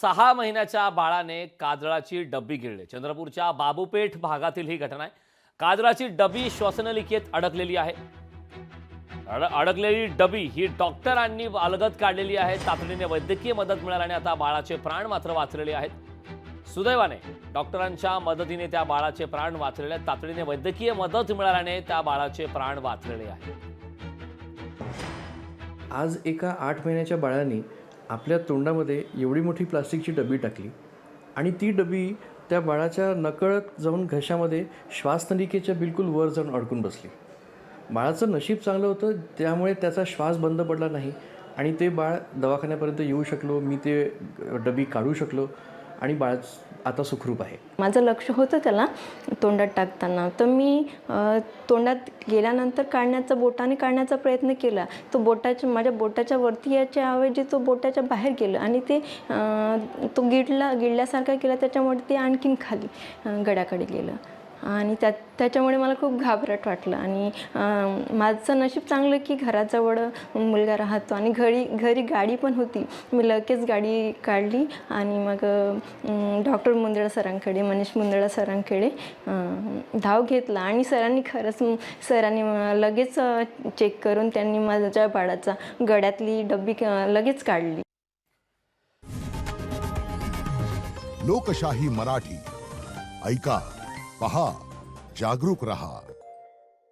6 महिन्याच्या बाळाने काजळाची डब्बी गिळली। चंद्रपूरच्या बाबूपेठ भागातील ही घटना आहे। काजळाची डबी श्वसनलिकेत अडकलेली आहे। अडकलेली डबी ही डॉक्टरांनी अलगद काढलेली आहे। तातडीने वैद्यकीय मदत मिळाल्याने आता बाळाचे प्राण मात्र वाचलेले आहेत। सुदैवाने डॉक्टरांच्या मदतीने त्या बाळाचे प्राण वाचलेले आहेत। तातडीने वैद्यकीय मदत मिळाल्याने त्या बाळाचे प्राण वाचलेले आहेत। आज एका 8 महिन्याच्या बाळाने आपल्या तोंडामध्ये एवढी मोठी प्लास्टिकची डबी टाकली आणि ती डबी त्या बाळाच्या नकळत जाऊन घशामध्ये श्वासनलिकेच्या बिलकुल वर जाऊन अडकून बसली। बाळाचं नशीब चांगलं होतं, त्यामुळे त्याचा श्वास बंद पडला नाही आणि ते बाळ दवाखान्यापर्यंत येऊ शकलो। मी ते डबी काढू शकलो आणि बाळ आता सुखरूप आहे। माझं लक्ष होतं त्याला तोंडात टाकताना, तर मी तोंडात गेल्यानंतर बोटाने काढण्याचा प्रयत्न केला। तो माझ्या बोटाच्या वरती याच्या ऐवजी तो बोटाच्या बाहेर गेलं आणि ते तो गिळल्यासारखा केला, त्याच्यामुळे ते आणखीन खाली गड्याकडे गेलं आणि त्याच्यामुळे मला खूप घाबरट वाटलं। आणि माझं नशीब चांगलं की घराजवळ मुलगा राहतो आणि घरी गाडी पण होती। मी लगेच गाडी काढली आणि मग डॉक्टर मनीष मुंदळा सरांकडे धाव घेतला आणि सरांनी लगेच चेक करून त्यांनी माझ्या बाळाचा गळ्यातली डब्बी लगेच काढली। लोकशाही मराठी ऐका, पहा, जागरूक रहा।